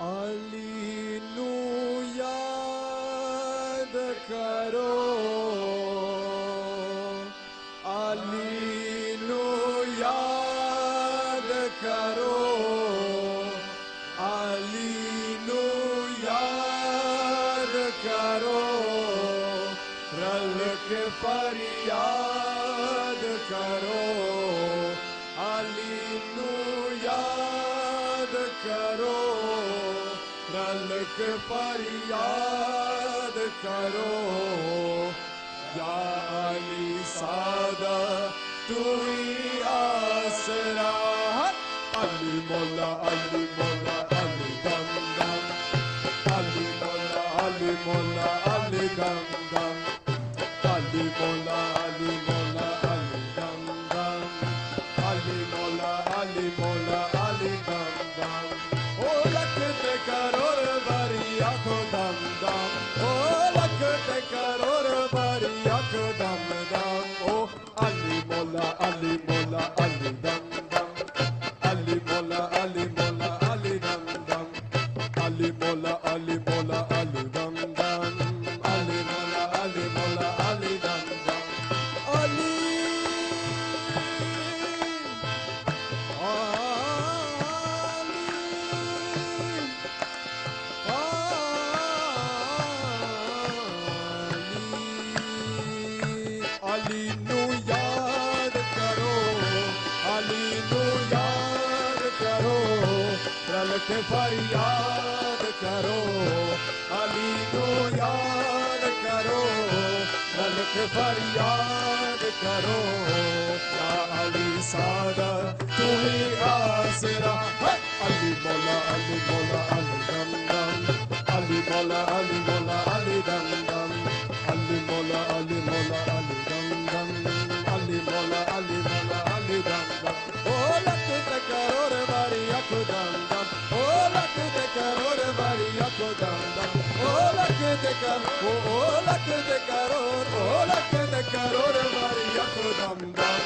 अलीनु याद करो, अलीनु याद करो, अलीनु याद करो, रल के फरियाद करो, अलीनु याद करो, रल के फरियाद करो, या अली सादा तू ही आसरा, अली मौला अली मौला अली दम दम, अली मौला अली मौला अली दम दम, अली मौला अली मौला अली दम दम, अली मौला अली मौला अली दम दम, ओ लखते करोड़ बारी आँखों दम दम, ओ लखते करोड़ बारी आँखों दम दम, ओ अली मौला अली मौला अली दम दम, अली मौला अली मौला अली दम दम, अली मौला अली मौला अली दम दम, अली मौला अली मौला अली दम दम, अली अली नू याद करो, अली नू याद करो, रल के फरियाद करो, अली नू याद करो, रल के फरियाद करो, या अली सादा तू ही आसरा, अली मौला अली मौला अली दम दम, अली मौला अली मौला अली दम दम, अली मौला अली मौला अली दम दम, अली मौला अली मौला अली दम दम, ओ लखते करोड़ बारी आँखों दम दम, ओ लखते करोड़ बारी आँखों दम दम, ओ लखते करोड़, ओ लखते करोड़, ओ लखते करोड़ बारी आँखों दम दम,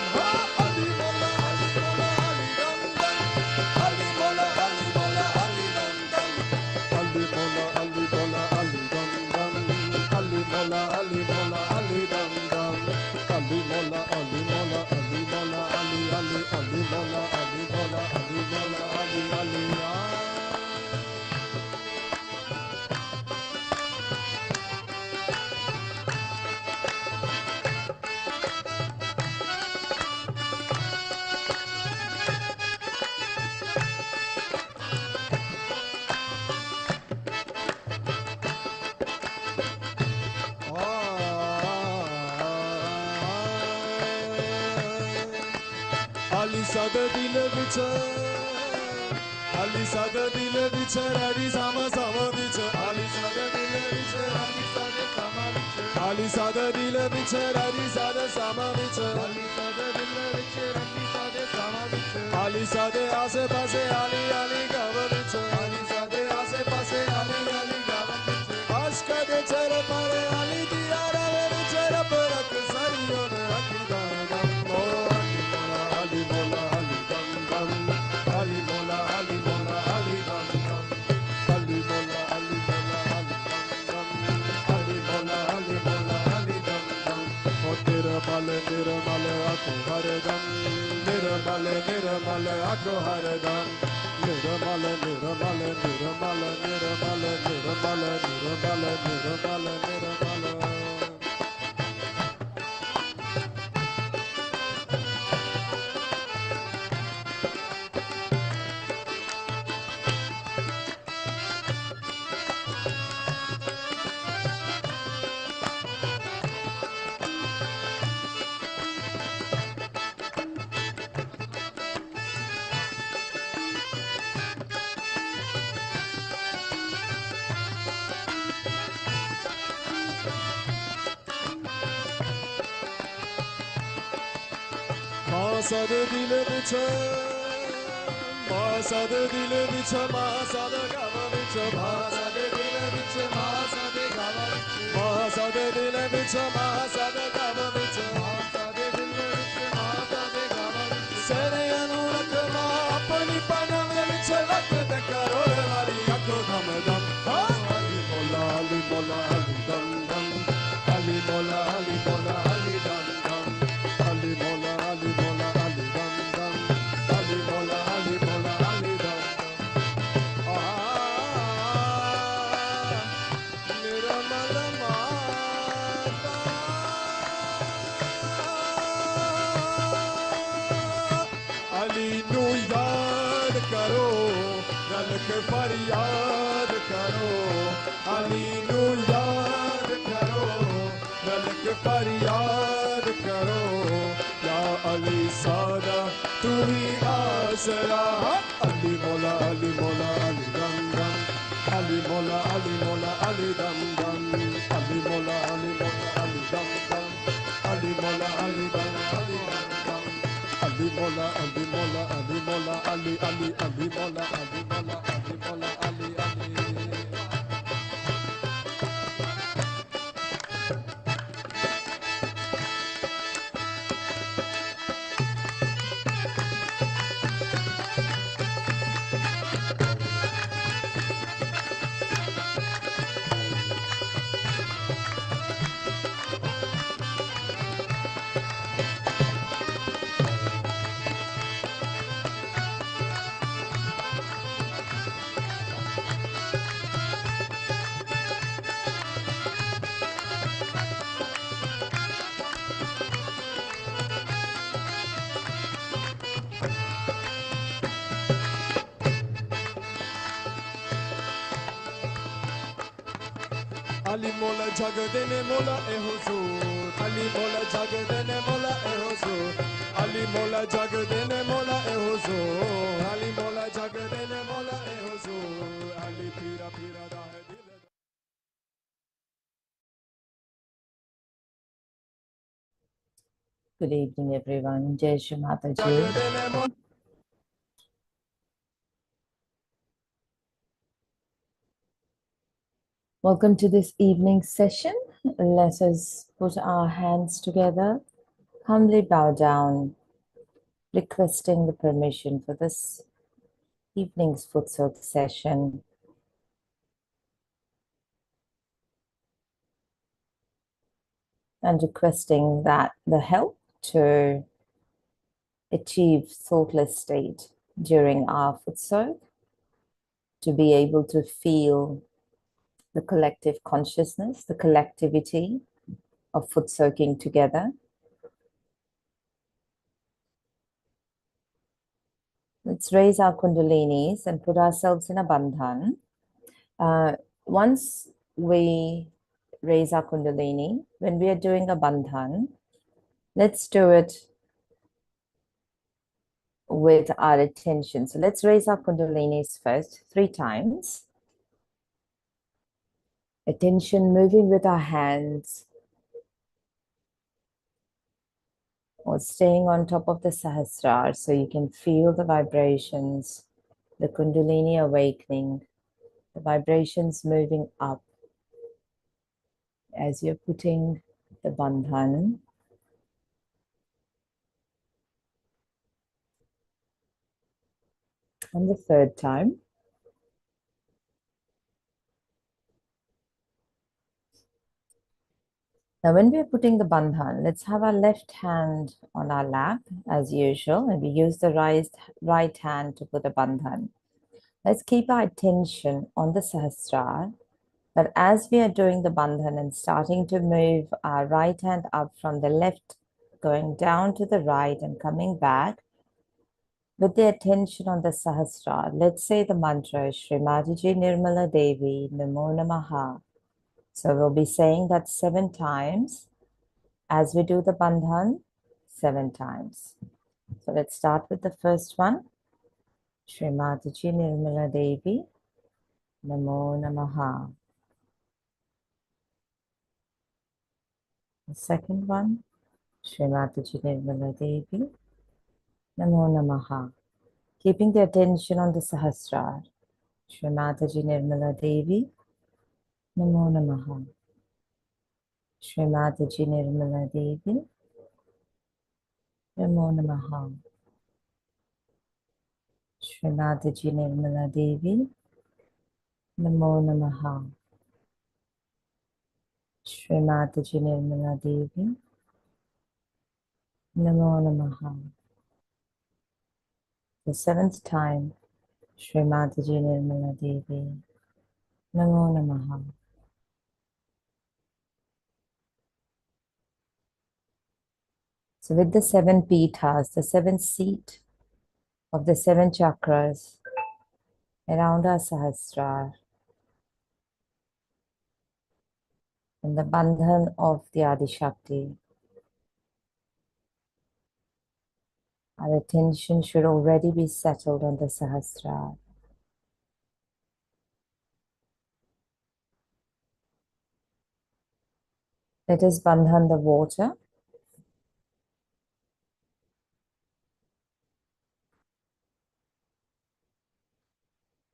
अली मौला अली मौला अली दम दम, अली मौला अली मौला अली दम दम, अली मौला अली मौला अली दम दम, अली मौला अली मौला अली दम दम, अली मौला अली मौला अली मौला अली अली अली मौला अली मौला अली मौला अली अली अली सादा दिल विच, अली सादा दिल विच रानी सामा सामा विच, अली सादा दिल विच रानी सादा सामा विच, अली सादा दिल विच रानी सादा सामा विच, अली सादा दिल विच रानी सादा सामा विच, अली सादे आसे पासे अली अली गाव विच, अली सादे आसे पासे अली अली गाव विच, आश्क दे चर पारे अली दिया रवे विच, रब रख सरियों ने अखी दम दम, ओ अली मौला अली दम दम, अली मौला अली मौला अली दम दम, अली मौला अली मौला अली दम दम, अली मौला अली मौला अली दम दम, ओ निर्मल निर्मल आँखों हरदम, निर्मल निर्मल आँखों हरदम, निर्मल निर्मल निर्मल निर्मल निर्मल निर्मल निर्मल निर्मल। Masad dil vich, masad dil vich, masad gava vich, masad dil vich, masad gava vich, masad dil vich, masad gava vich, masad dil vich, masad gava vich. Sere anu rakha apni panam vich, lakh karor wali आँखों करो रल के फरियाद करो अली नू याद करो रल के फरियाद करो या अली सादा तू ही आसरा अली मौला अली दम दम अली मौला अली दम दम अली मौला अली दम दम अली मौला अली दम अली दम दम अली मौला अली मौला अली मौला अली अली अली मौला अली मौला अली मौला Ali Ali Ali mola jagadene mola e huzur Ali mola jagadene mola e huzur Ali mola jagadene mola e huzur Ali mola jagadene mola e huzur Ali pira pira da hai dil Good evening, everyone. Jai Shri Mataji. jagadene mola Welcome to this evening session. Let us put our hands together, humbly bow down, requesting the permission for this evening's foot soak session. And requesting that the help to achieve thoughtless state during our foot soak, to be able to feel the collective consciousness, the collectivity of foot soaking together. Let's raise our kundalinis and put ourselves in a bandhan. Once we raise our kundalini, when we are doing a bandhan, let's do it with our attention. So let's raise our kundalinis first, 3 times. Attention moving with our hands or staying on top of the sahasrara so you can feel the vibrations, the kundalini awakening, the vibrations moving up as you're putting the bandhan. And the 3rd time. Now, when we are putting the bandhan, let's have our left hand on our lap as usual, and we use the right hand to put the bandhan. Let's keep our attention on the sahasrara, but as we are doing the bandhan and starting to move our right hand up from the left, going down to the right and coming back, with the attention on the sahasrara, let's say the mantra, Shrimati Nirmala Devi Namo Namaha. So we'll be saying that 7 times as we do the bandhan, 7 times. So let's start with the first one. Shrimati Nirmala Devi Namo Namaha. The second one, Shrimati Nirmala Devi Namo Namaha. Keeping the attention on the sahasrara. Shrimati Nirmala Devi Namo Namaha. Shrimati Nirmala Devi Namo Namaha. Shrimati Nirmala Devi Namo Namaha. Shrimati Nirmala Devi Namo Namaha. The 7th time, Shrimati Nirmala Devi Namo Namaha. So with the 7 pithas, the 7th seat of the 7 chakras, around our Sahasrara, in the bandhan of the Adi Shakti. Our attention should already be settled on the Sahasrara. Let us bandhan the water.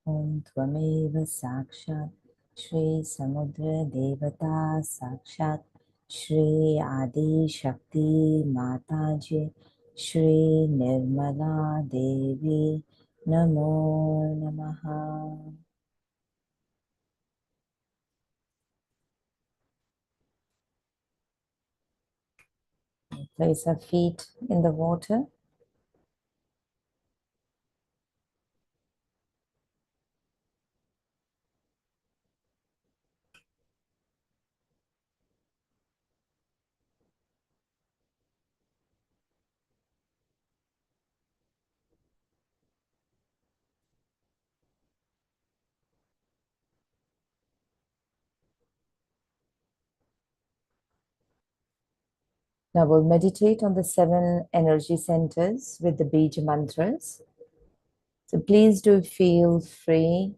Om Tvameva Sakshat Shri Samudra Devata Sakshat Shri Adi Shakti Mataji Shri Nirmala Devi Namo Namaha. Place our feet in the water. Now we'll meditate on the 7 energy centers with the Bija mantras. So please do feel free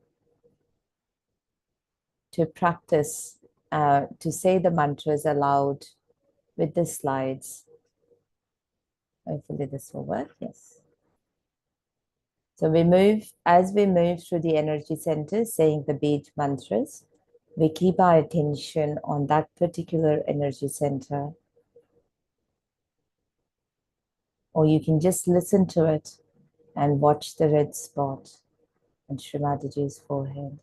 to practice, to say the mantras aloud with the slides. Hopefully this will work, yes. So as we move through the energy centers, saying the Bij mantras, we keep our attention on that particular energy center. Or you can just listen to it and watch the red spot on Srimatiji's forehead.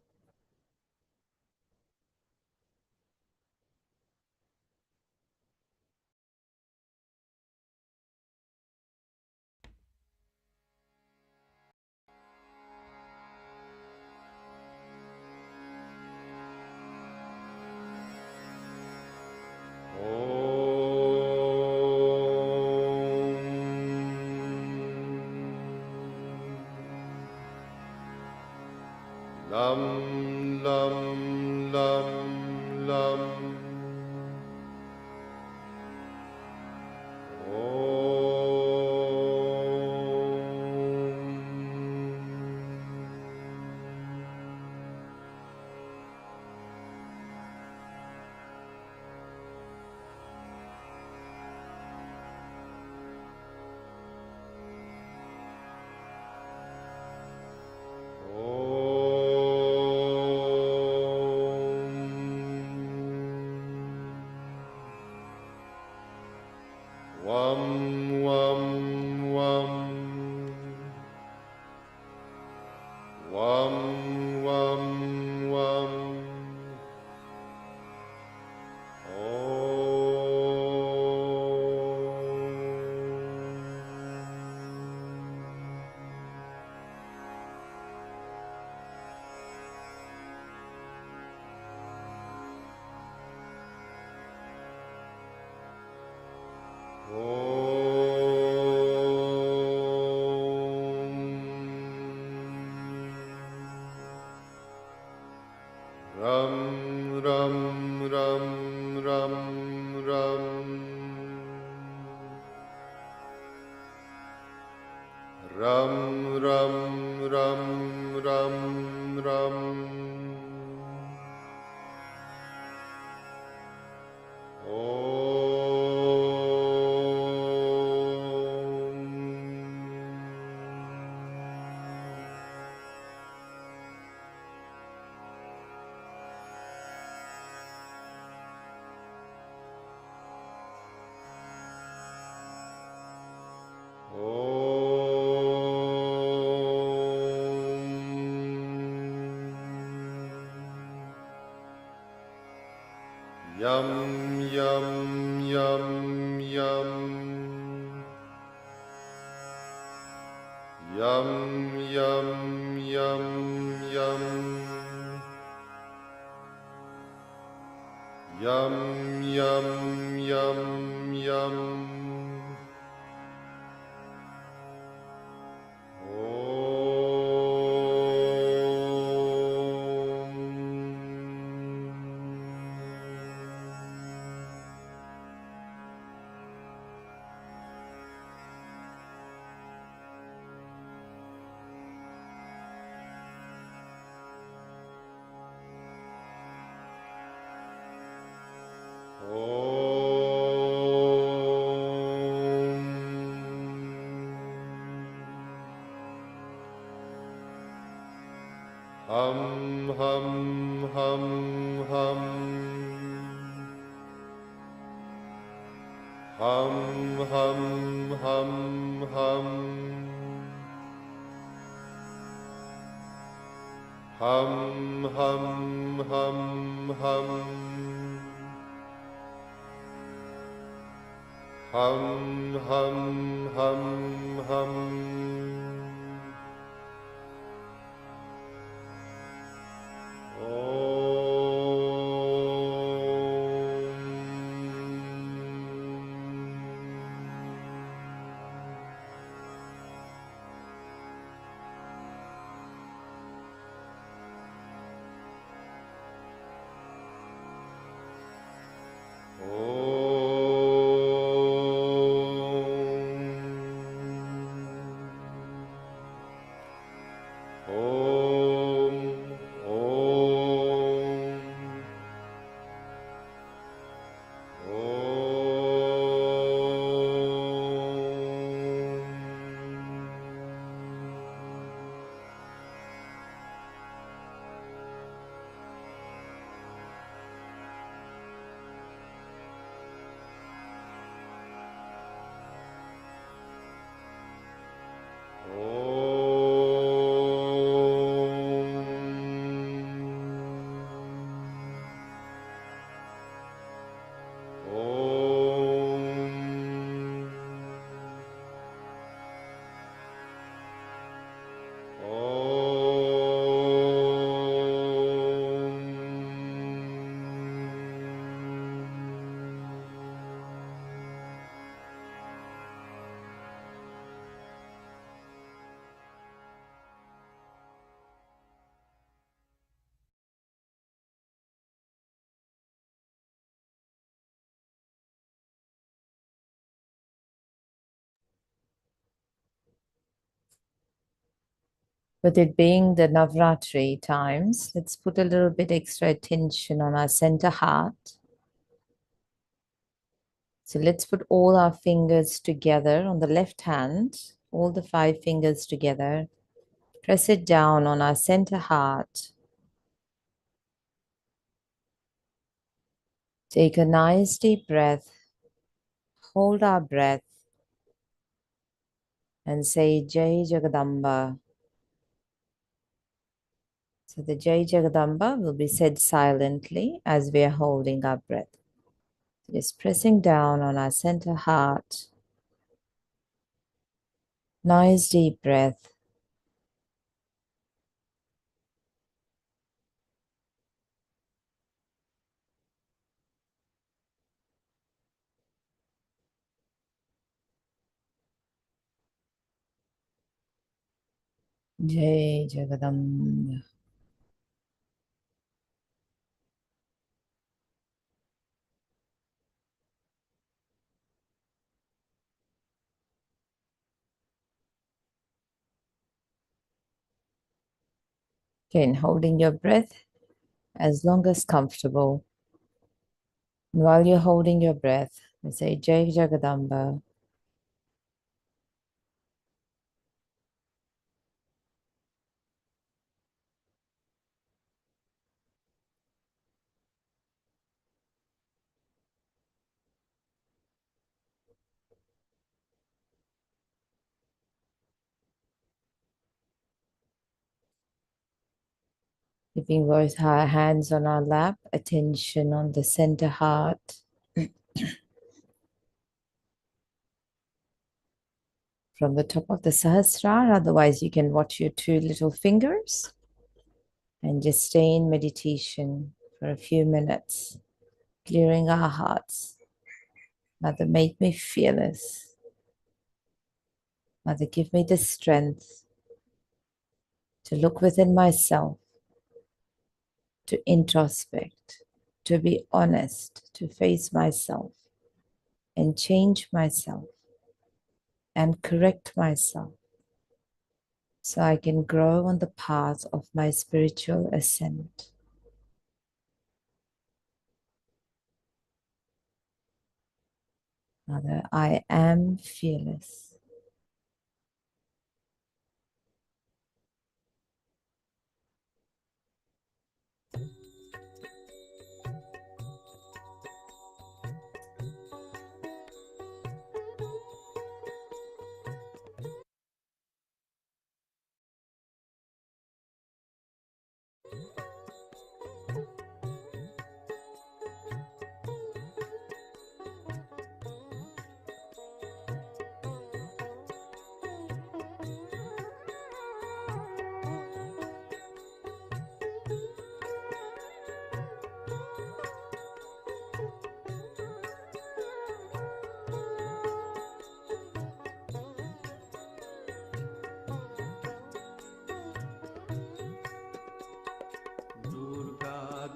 Lam, lam, lam, lam. Wam, wam, wam. Wam, wam, wam. Ram, ram, ram, ram, ram. Ram, ram, ram, ram, ram. Yum, yum, yum, yum. Yum, yum, yum, yum. Yum, yum, yum, yum. Om. Hum, hum, hum, hum. Hum, hum, hum, hum. Hum, hum, hum, hum. Hum, hum, hum, hum. With it being the Navratri times, let's put a little bit extra attention on our center heart. So let's put all our fingers together on the left hand, all the 5 fingers together. Press it down on our center heart. Take a nice deep breath. Hold our breath and say Jai Jagadamba. So the Jai Jagadamba will be said silently as we are holding our breath. Just pressing down on our center heart. Nice deep breath. Jai Jagadamba. Again, holding your breath as long as comfortable. And while you're holding your breath, we say Jai Jagadamba. Keeping both our hands on our lap, attention on the center heart. From the top of the Sahasrara, otherwise you can watch your 2 little fingers and just stay in meditation for a few minutes, clearing our hearts. Mother, make me fearless. Mother, give me the strength to look within myself, to introspect, to be honest, to face myself and change myself and correct myself so I can grow on the path of my spiritual ascent. Mother, I am fearless.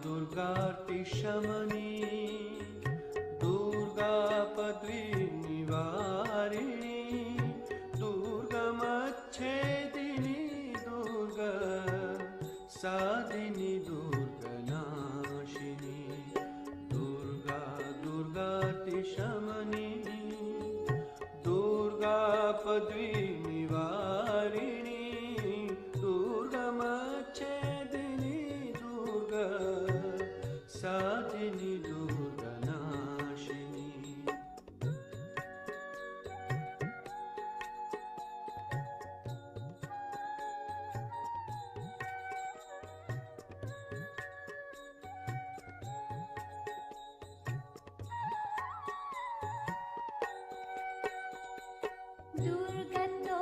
दुर्गार्तिशमनी दुर्गापद्वी निवारिणी दुर्गमच्छेदिनी Durga Sadhani दुर्गनाशिनी Durga दुर्गार्तिशमनी दुर्गापद्वी निवारिणी दुर्गमच्छेदिनी Durga Sadhani दुर्गनाशिनी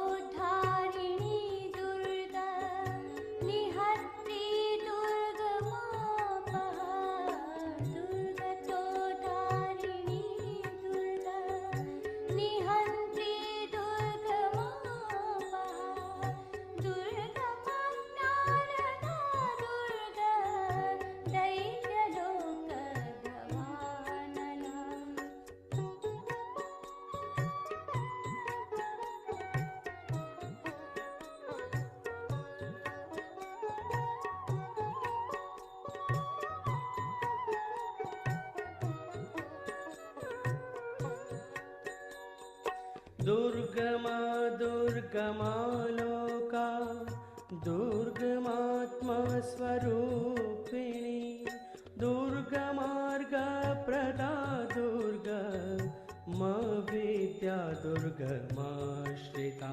दुर्गतोद्धारिणी Durga निहत्रि दुर्गमापहा दुर्गतोद्धारिणी Durga निहन्त्रि दुर्गमापहा दुर्गमज्ञानदा Durga दैत्यलोकगवानला दुर्गमा दुर्गमा लोका दुर्गमात्मा स्वरूपिणी दुर्गमार्गप्रदा दुर्गा मा विद्या दुर्गमाश्रिता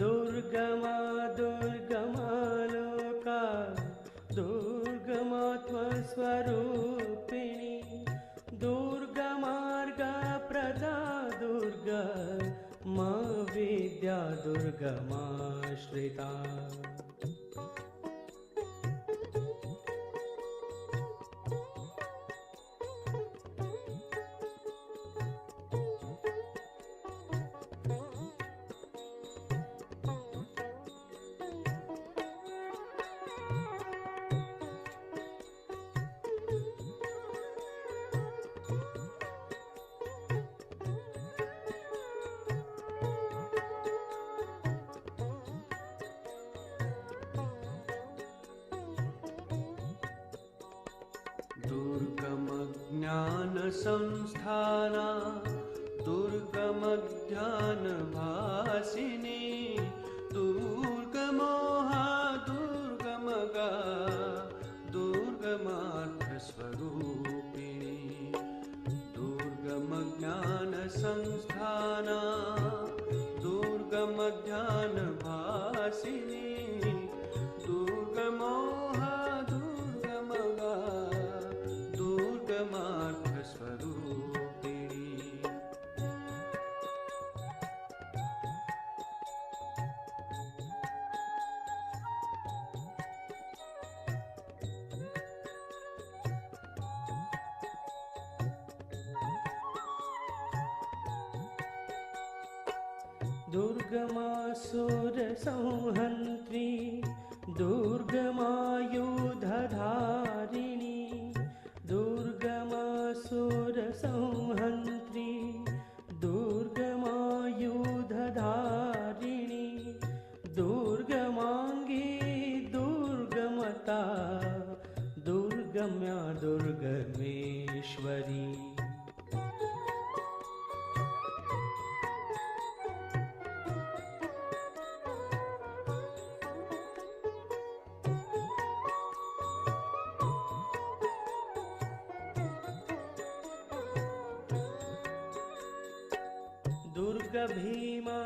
दुर्गमा दुर्गमा लोका दुर्गमात्मा स्वरूपिणी दुर्गमार्गप्रदा दुर्गा मा विद्या दुर्गमाश्रिता दुर्गमज्ञानसंस्थाना दुर्गमध्यानभासिनी दुर्गमोहा दुर्गमगा दुर्गमार्थस्वरूपिणी दुर्गमज्ञानसंस्थाना दुर्गमध्यानभासिनी दुर्गमोहा दुर्गमगा दुर्गमार्थस्वरूपिणी दुर्गमासुरसंहन्त्री दुर्गमायुधधारिणी दुर्गमासुरसंहन्त्री दुर्गमायुधधारिणी दुर्गमाङ्गी दुर्गमता दुर्गम्या दुर्गमेश्वरी दुर्गभीमा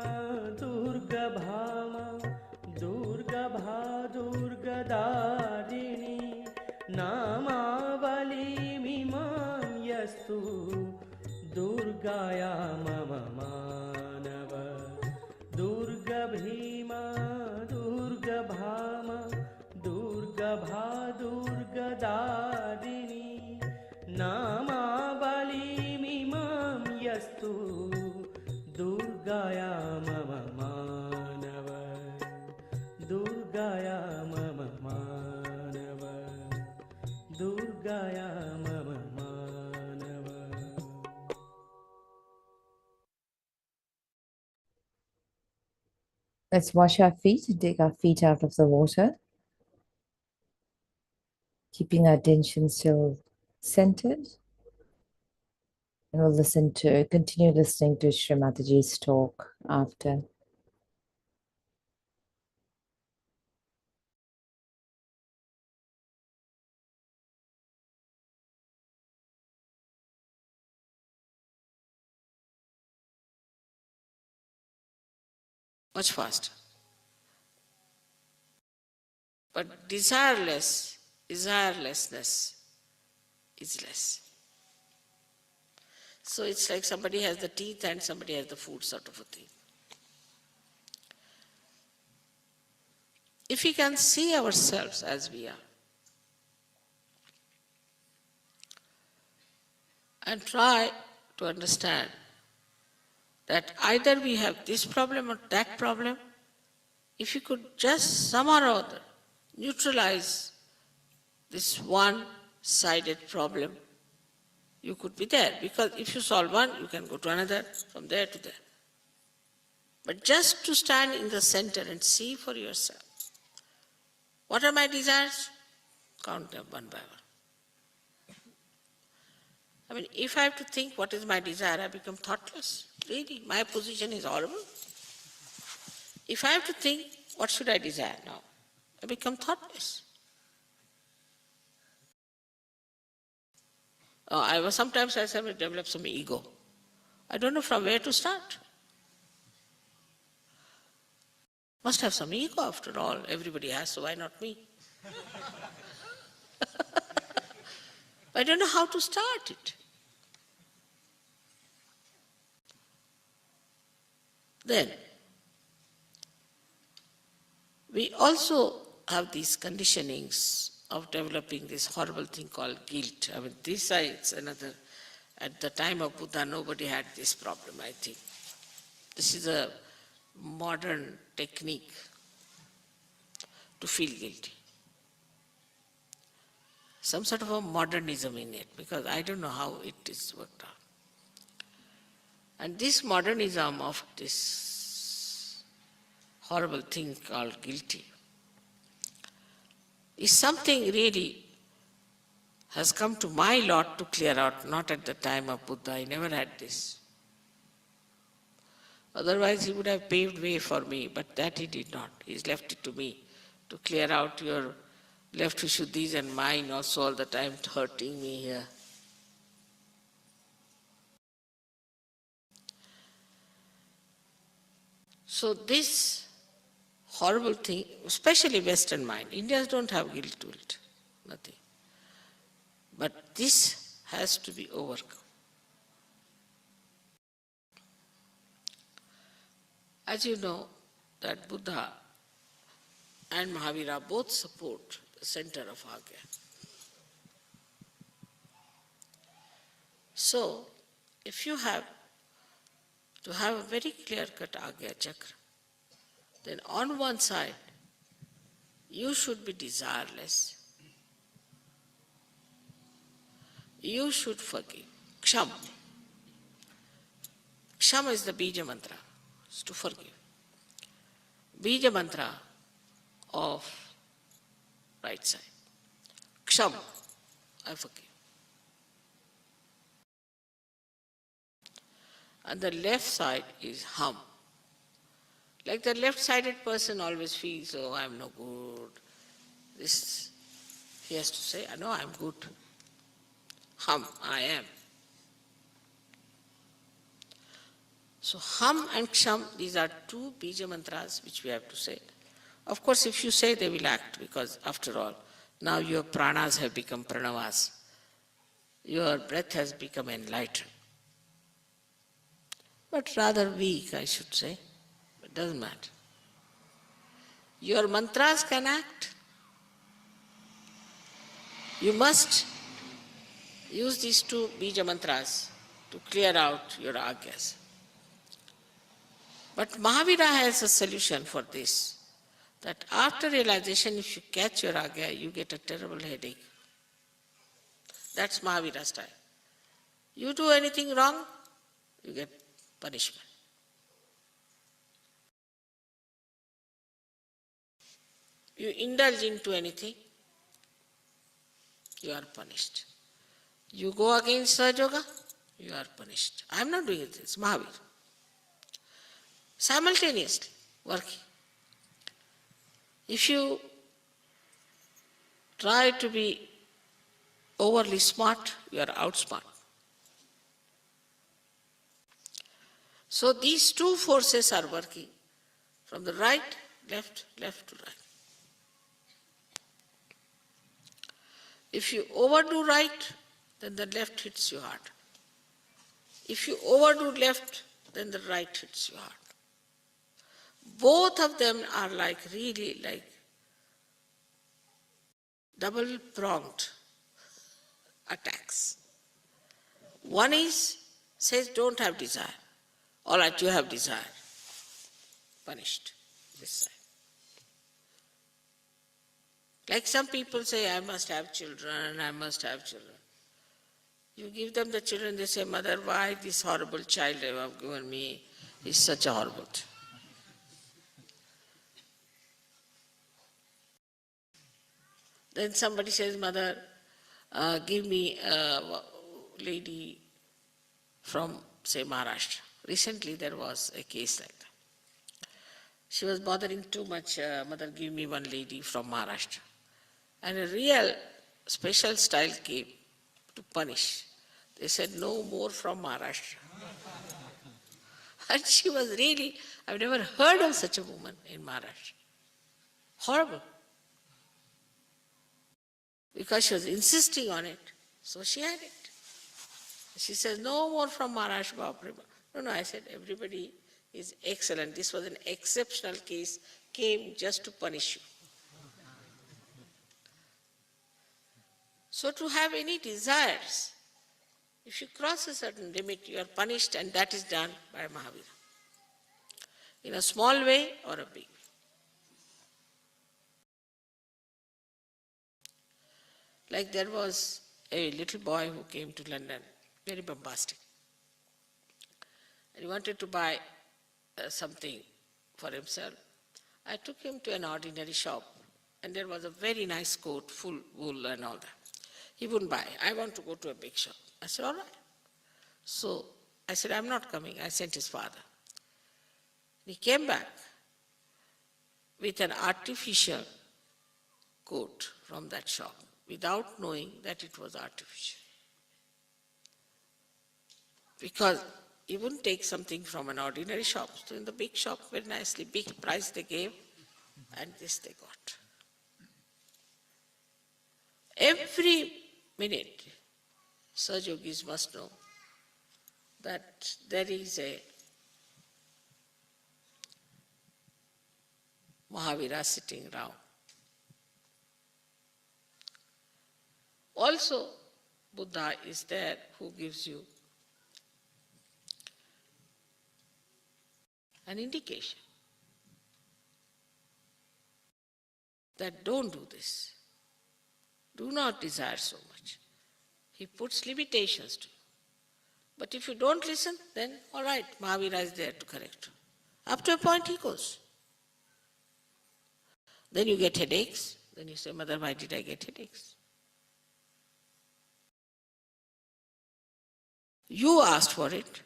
दुर्गभामा दुर्गभा दुर्गदारिणी नामावलीमिमां यस्तु दुर्गाया मम मानव दुर्गभीमा दुर्गभामा दुर्गभा दुर्गदारिणी नामावलीमिमां यस्तु दुर्गाया मम मानव दुर्गाया मम मानव दुर्गाया दुर्गाया मम मानव. Let's wash our feet and take our feet out of the water, keeping our attention still centered. And we'll continue listening to Srimataji's talk after. Much faster. But desirelessness is less. So it's like somebody has the teeth and somebody has the food sort of a thing. If we can see ourselves as we are and try to understand that either we have this problem or that problem, if you could just somehow or other neutralize this one-sided problem, you could be there. Because if you solve one, you can go to another, from there to there. But just to stand in the center and see for yourself, what are my desires? Count them one by one. I mean, if I have to think what is my desire, I become thoughtless. Really, my position is horrible. If I have to think, what should I desire now? I become thoughtless. Sometimes I develop some ego. I don't know from where to start. Must have some ego after all. Everybody has, so why not me? I don't know how to start it. Then, we also have these conditionings of developing this horrible thing called guilt. I mean, it's another, at the time of Buddha, nobody had this problem, I think. This is a modern technique to feel guilty. Some sort of a modernism in it, because I don't know how it is worked out. And this modernism of this horrible thing called guilty is something really has come to my lot to clear out, not at the time of Buddha. I never had this. Otherwise he would have paved way for me, but that he did not. He's left it to me to clear out your left Vishuddhis and mine also all the time hurting me here. So this horrible thing, especially Western mind, Indians don't have guilt to it, nothing. But this has to be overcome. As you know, that Buddha and Mahavira both support the center of Agya. So, if you have to have a very clear-cut Agya Chakra, then on one side, you should be desireless. You should forgive. Ksham. Ksham is the Bija mantra, is to forgive. Bija mantra of right side. Ksham, I forgive. And the left side is Ham. Like the left-sided person always feels, oh, I'm no good. This, he has to say, no, I'm good. Hum, I am. So Hum and Ksham, these are two Bija mantras which we have to say. Of course, if you say, they will act, because after all, now your pranas have become pranavas. Your breath has become enlightened. But rather weak, I should say. It doesn't matter. Your mantras can act. You must use these two Bija mantras to clear out your Agyas. But Mahavira has a solution for this, that after realization, if you catch your Agya, you get a terrible headache. That's Mahavira style. You do anything wrong, you get punishment. You indulge into anything, you are punished. You go against Sahaja Yoga, you are punished. I am not doing it, it's Mahavir. Simultaneously working. If you try to be overly smart, you are outsmart. So these two forces are working from the right, left, left to right. If you overdo right, then the left hits you hard. If you overdo left, then the right hits you hard. Both of them are really like double-pronged attacks. One says don't have desire. All right, you have desire. Punished this side. Like some people say, I must have children, I must have children. You give them the children, they say, Mother, why this horrible child you have given me is such a horrible thing. Then somebody says, Mother, give me a lady from, say, Maharashtra. Recently there was a case like that. She was bothering too much, Mother, give me one lady from Maharashtra. And a real special style came to punish. They said, no more from Maharashtra. And she was really, I've never heard of such a woman in Maharashtra. Horrible. Because she was insisting on it, so she had it. She says, no more from Maharashtra. No, I said, everybody is excellent. This was an exceptional case, came just to punish you. So to have any desires, if you cross a certain limit, you are punished, and that is done by Mahavira. In a small way or a big way. Like there was a little boy who came to London, very bombastic. And he wanted to buy something for himself. I took him to an ordinary shop, and there was a very nice coat, full wool and all that. He wouldn't buy. I want to go to a big shop. I said, all right. So I said, I'm not coming. I sent his father. He came back with an artificial coat from that shop without knowing that it was artificial. Because he wouldn't take something from an ordinary shop. So in the big shop, very nicely, big price they gave, and this they got. Every minute, Sahaja Yogis must know that there is a Mahavira sitting round. Also, Buddha is there who gives you an indication that don't do this. Do not desire so much. He puts limitations to you. But if you don't listen, then all right, Mahavira is there to correct you. Up to a point he goes. Then you get headaches. Then you say, Mother, why did I get headaches? You asked for it.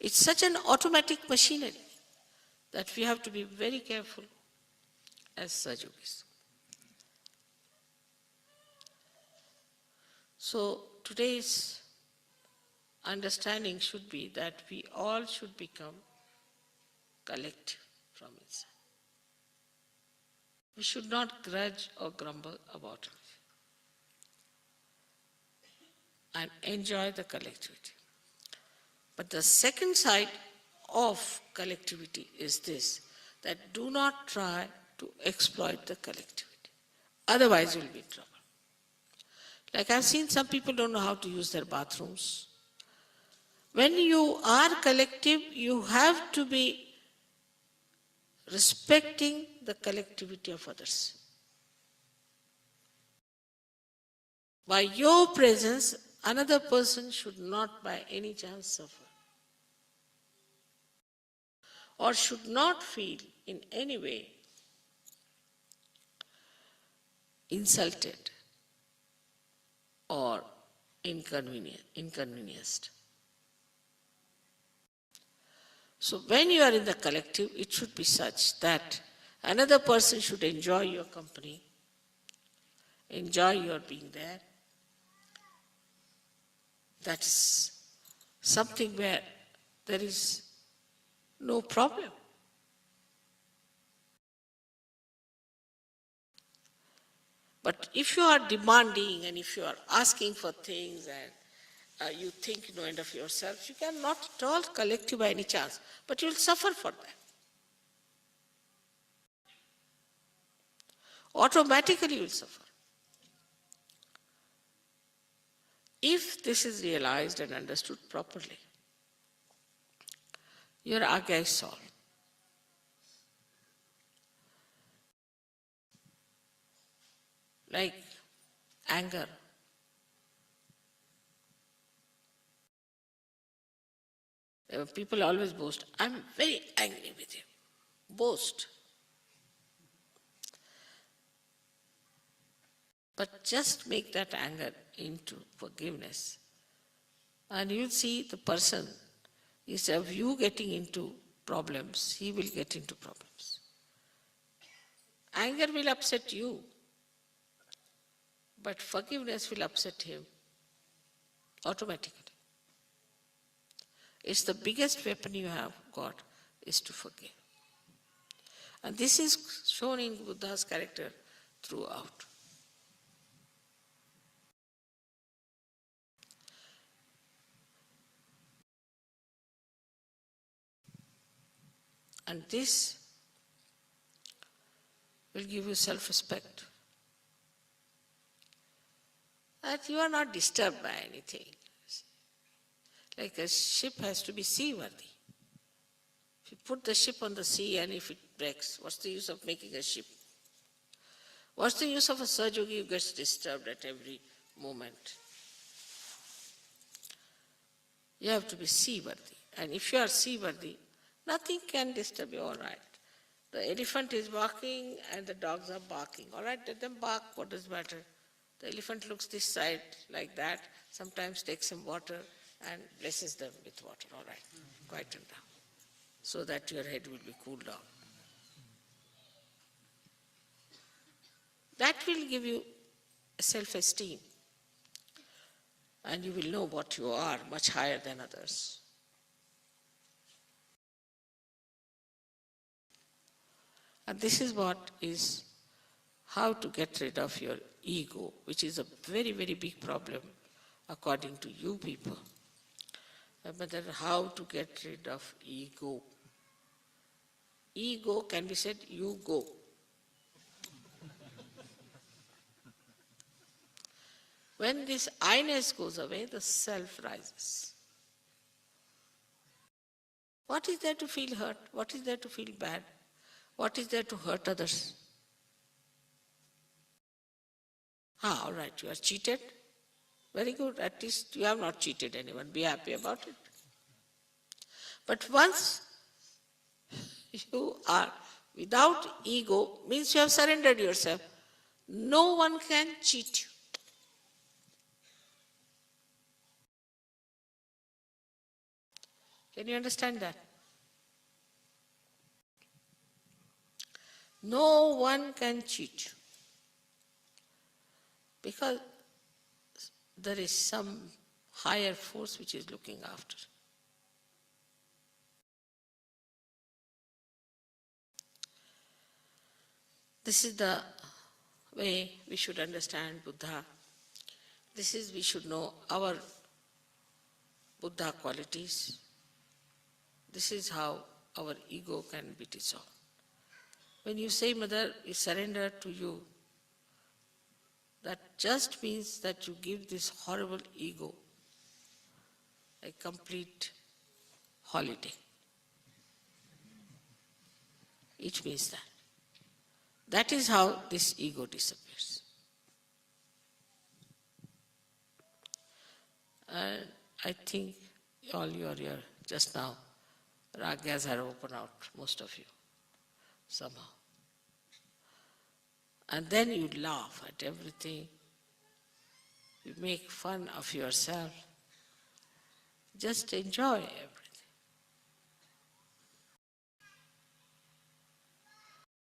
It's such an automatic machinery that we have to be very careful as Sahaja Yogis. So today's understanding should be that we all should become collective from inside. We should not grudge or grumble about it and enjoy the collectivity. But the second side of collectivity is this, that do not try to exploit the collectivity. Otherwise you'll be in trouble. Like I've seen some people don't know how to use their bathrooms. When you are collective, you have to be respecting the collectivity of others. By your presence, another person should not by any chance suffer, or should not feel in any way insulted or inconvenienced. So when you are in the collective, it should be such that another person should enjoy your company, enjoy your being there. That's something where there is no problem. But if you are demanding and if you are asking for things and you think no end of yourself, you cannot at all collective by any chance, but you will suffer for that. Automatically you will suffer. If this is realized and understood properly, your agya is solved. Like anger. People always boast, I'm very angry with you. Boast. But just make that anger into forgiveness. And you'll see the person, instead of you getting into problems, he will get into problems. Anger will upset you, but forgiveness will upset him automatically. It's the biggest weapon you have got is to forgive. And this is shown in Buddha's character throughout. And this will give you self-respect. That you are not disturbed by anything. Like a ship has to be seaworthy. If you put the ship on the sea and if it breaks, what's the use of making a ship? What's the use of a Sahaja-yogi who gets disturbed at every moment? You have to be seaworthy. And if you are seaworthy, nothing can disturb you, all right. The elephant is barking and the dogs are barking. All right, let them bark, what does matter? The elephant looks this side like that, sometimes takes some water and blesses them with water. All right, quieten down, so that your head will be cooled down. That will give you self-esteem. And you will know what you are much higher than others. And this is what is how to get rid of your ego, which is a very, very big problem according to you people. But then how to get rid of ego. Ego can be said, you go. When this I-ness goes away, the self rises. What is there to feel hurt? What is there to feel bad? What is there to hurt others? All right, you are cheated. Very good, at least you have not cheated anyone. Be happy about it. But once you are without ego, means you have surrendered yourself. No one can cheat you. Can you understand that? No one can cheat you. Because there is some higher force which is looking after. This is the way we should understand Buddha. This is, we should know our Buddha qualities. This is how our ego can be dissolved. When you say, Mother, we surrender to you, that just means that you give this horrible ego a complete holiday. It means that. That is how this ego disappears. And I think all your just now, ragas are open out, most of you, somehow. And then you laugh at everything. You make fun of yourself. Just enjoy everything.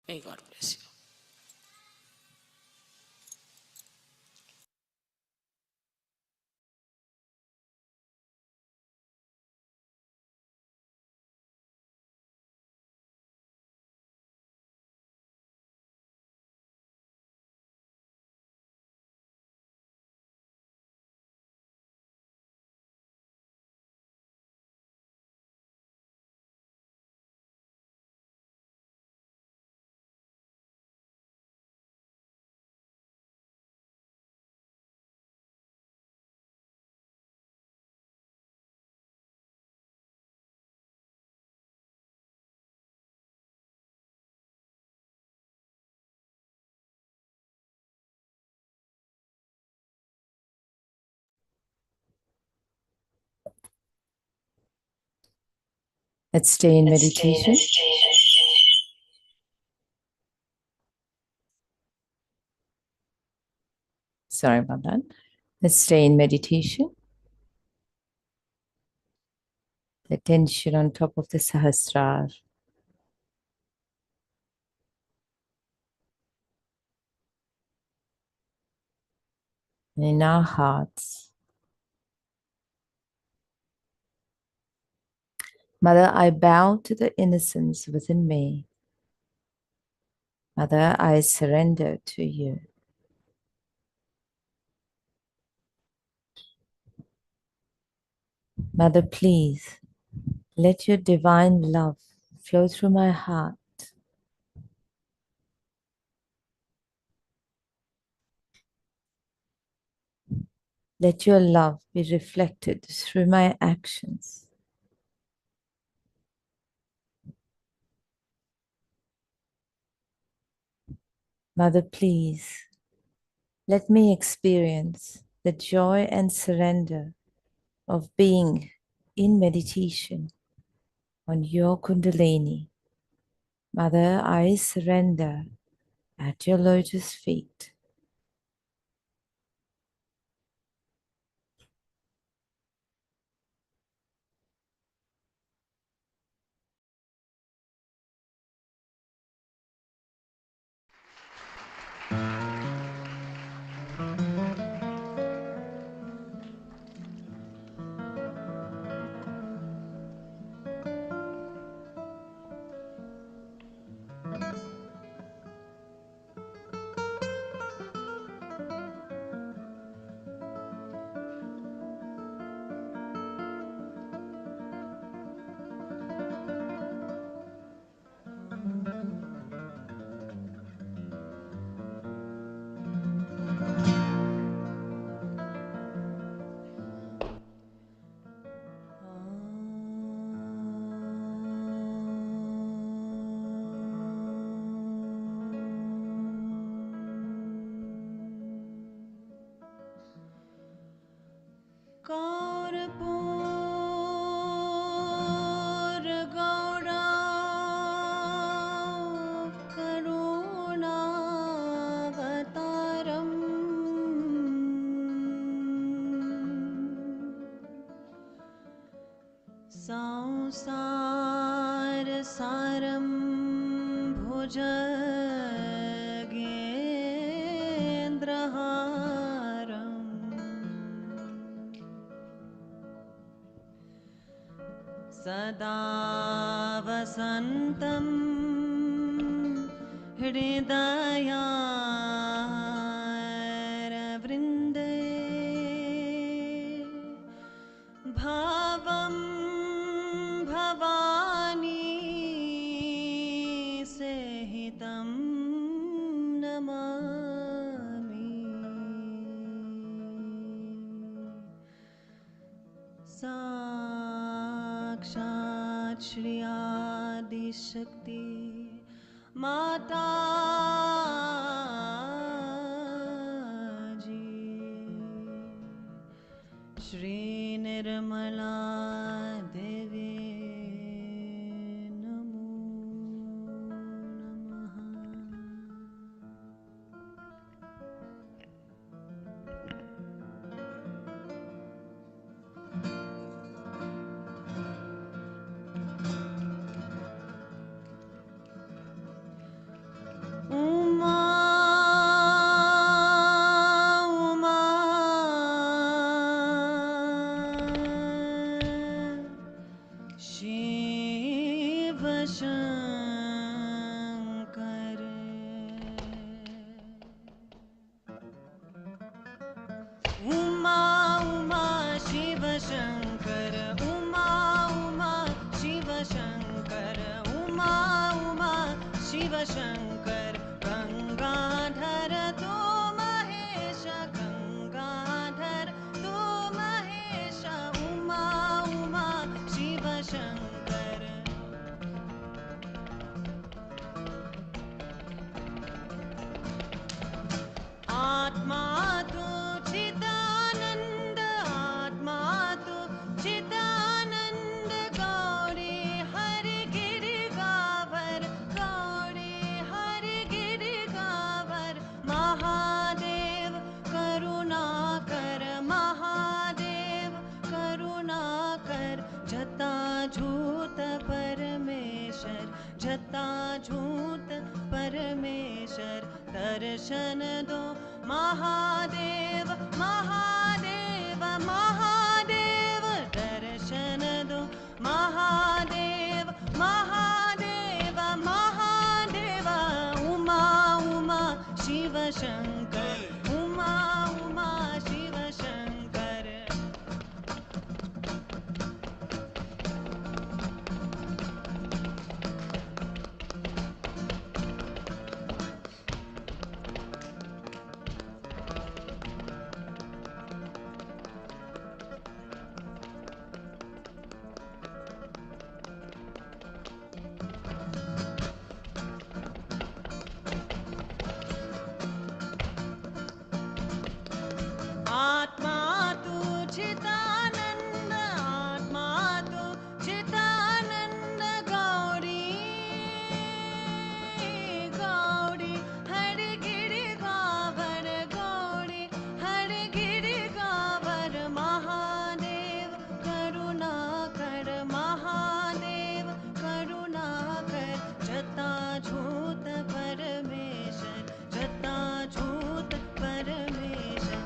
May God bless you. Let's stay in meditation. Sorry about that. Let's stay in meditation. The tension on top of the Sahasrara. In our hearts. Mother, I bow to the innocence within me. Mother, I surrender to you. Mother, please, let your divine love flow through my heart. Let your love be reflected through my actions. Mother, please, let me experience the joy and surrender of being in meditation on your Kundalini. Mother, I surrender at your lotus feet. संसारसारं भुजगेन्द्रहारम् सदा वसन्तं हृदयारविन्दे भावं भवानी सहितं नमामि साक्षात् श्री आदिशक्ति माता जी श्री शिवशङ्कर गङ्गाधर तु महेश गङ्गाधर तु महेश उमा उमा शिवशङ्कर आत्मा तु चिदानन्द आत्मा तु चिदानन्द गौरी हरि गिरि गावर गौरी हरि गिरि गावर महादेव करुणाकर महादेव करुणाकर जता झूत परमेश्वर जता झूत परमेश्वर दर्शन दो महादेव महादेव महादेव दर्शन दो महादेव महादेव महादेव उमा उमा शिव शंकर उमा उमा शिव शंकर आत्मा तु चिदानन्द आत्मा तु चिदानन्द गौरी गौरी हरि गिरि गावर गौरी हरि गिरि गावर महादेव करुणाकर महादेव करुणाकर जता झूत परमेश्वर जता झूत परमेश्वर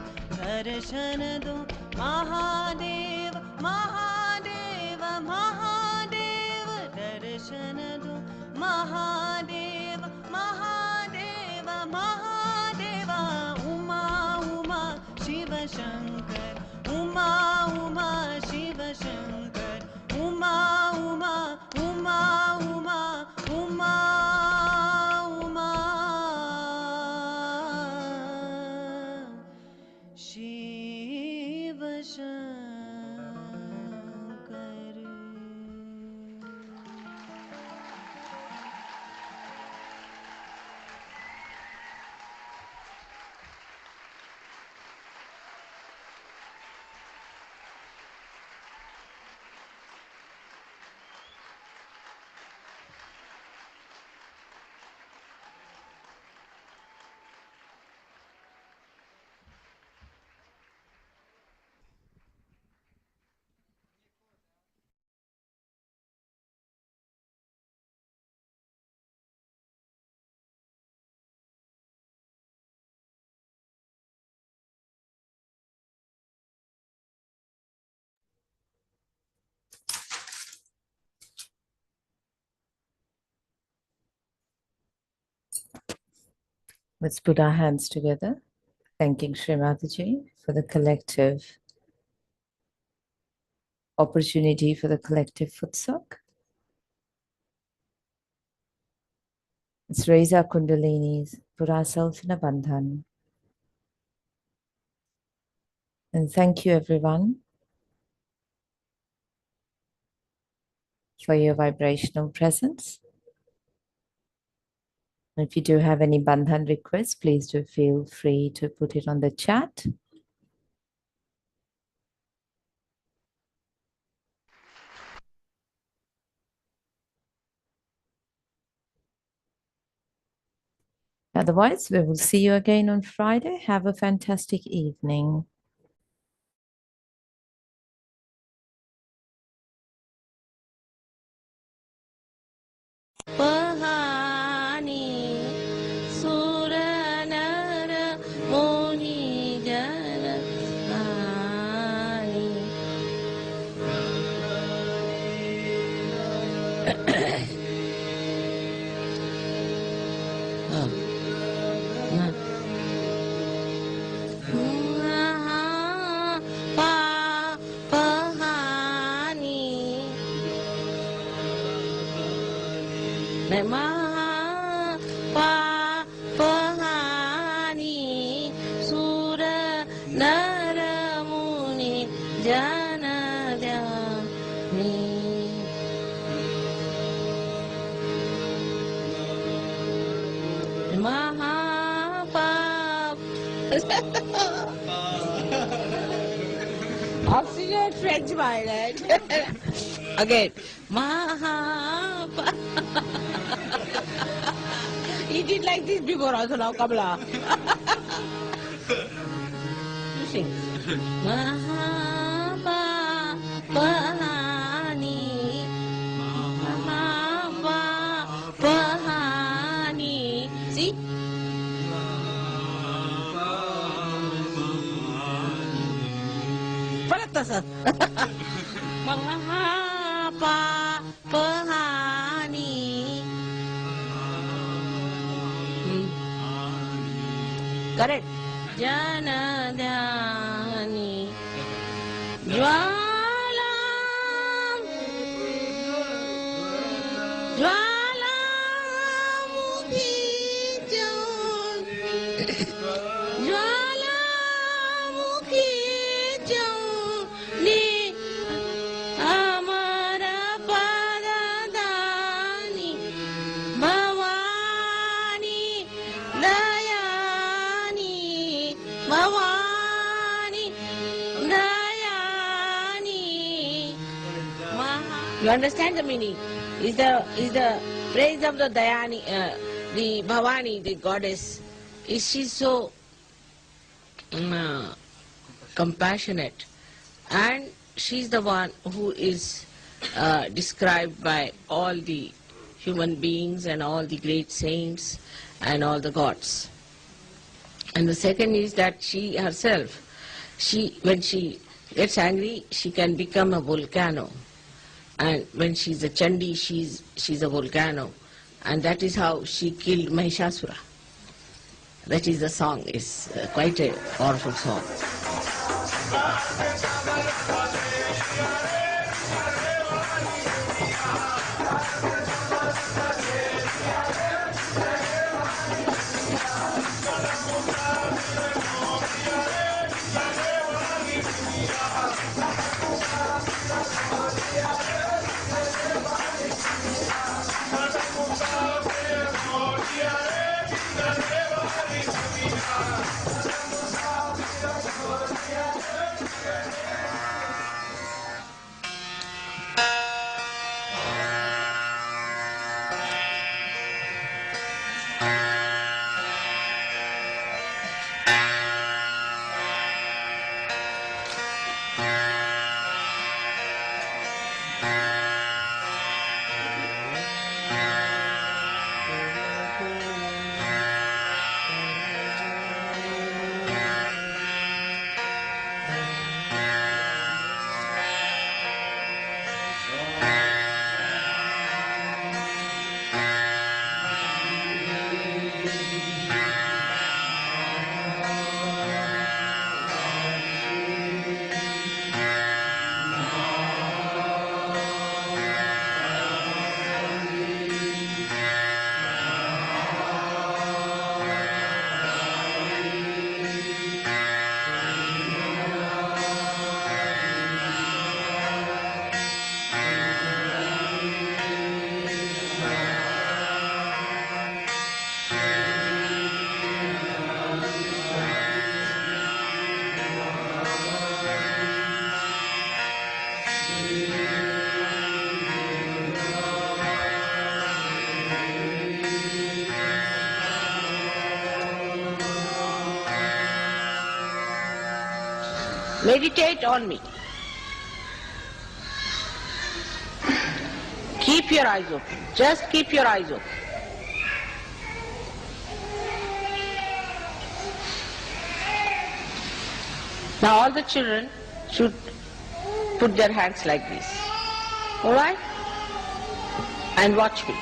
दर्शन दो महादेव महादेव महादेव दर्शन दो Mahadev Mahadev Mahadev Uma Uma Shiv Shankar Uma Uma Shiv Shankar Uma Uma Uma Uma Uma Uma Shiv Shankar Let's put our hands together, thanking Shri Mataji for the collective opportunity for the collective Futsuk. Let's raise our kundalinis, put ourselves in a bandhan. And thank you everyone for your vibrational presence. If you do have any bandhan requests, please do feel free to put it on the chat. Otherwise, we will see you again on Friday. Have a fantastic evening. पहानी सुर नर मोहि जन आनी पहानी Oxygen French violet. Again. Mahapa. He did like this before also now, Kamala. You sing. Mahapa Pahani. Mahapa Pahani. See? Paratasa. Mahapa Pahani. Correct. Janadhyani. Jwalam. Jwalamukhi Jwalamukhi Jyoti Amara Padadani Bhavani Dayani Bhavani Dayani. You understand the meaning? Is the praise of the Dayani, the Bhavani, the goddess, is she so compassionate, and she's the one who is described by all the human beings and all the great saints and all the gods. And the second is that she herself, when she gets angry, she can become a volcano. And when she's a Chandi, she's a volcano. And that is how she killed Mahishasura. That is the song. It's quite a powerful song. Meditate on me. Keep your eyes open. Just keep your eyes open. Now all the children should put their hands like this. Alright? And watch me.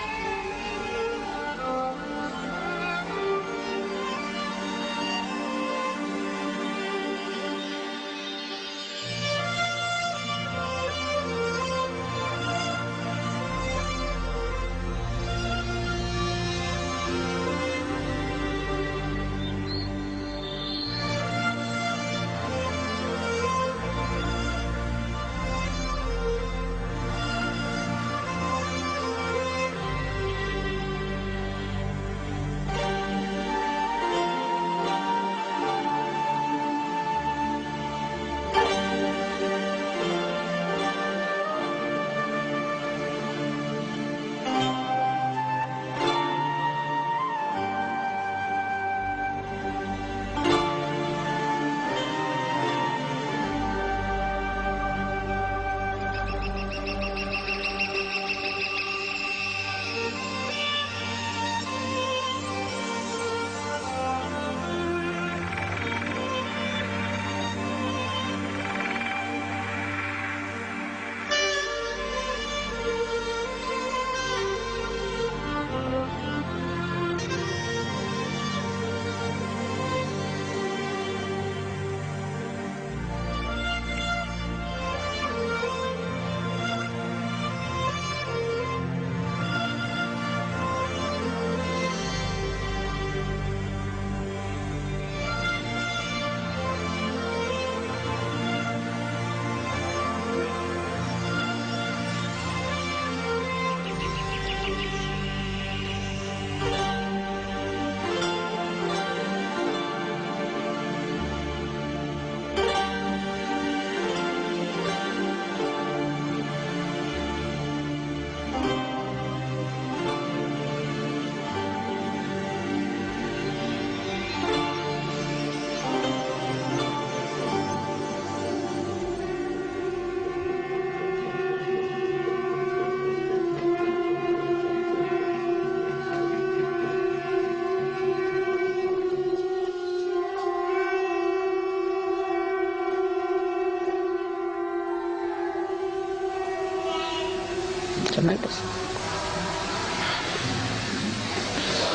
Tremendous.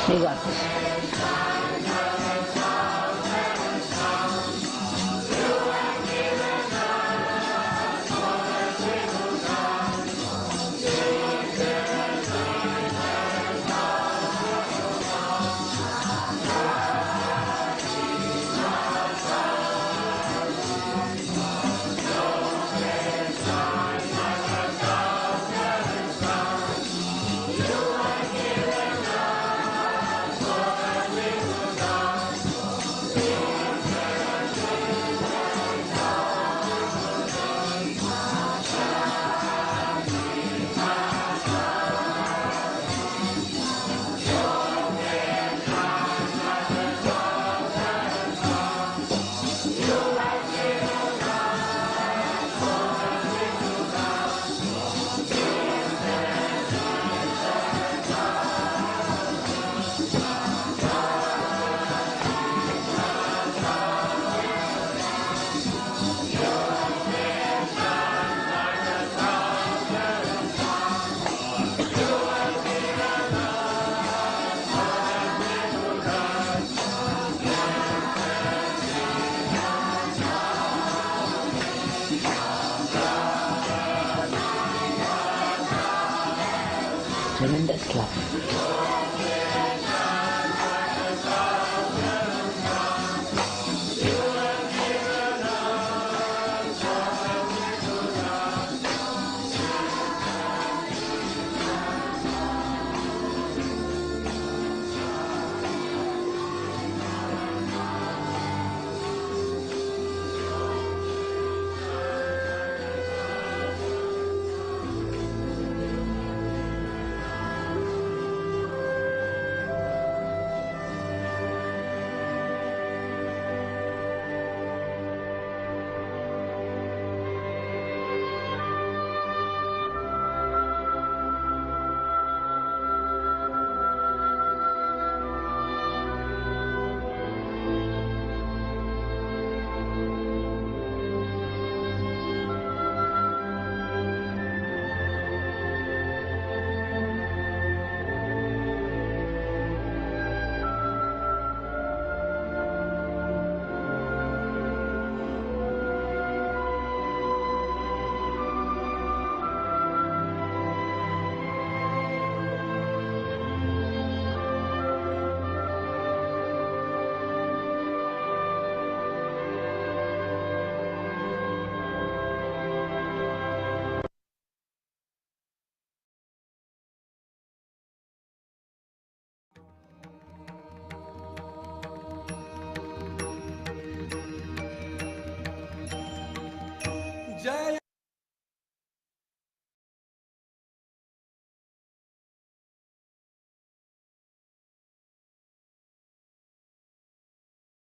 You got this. Tremendous love.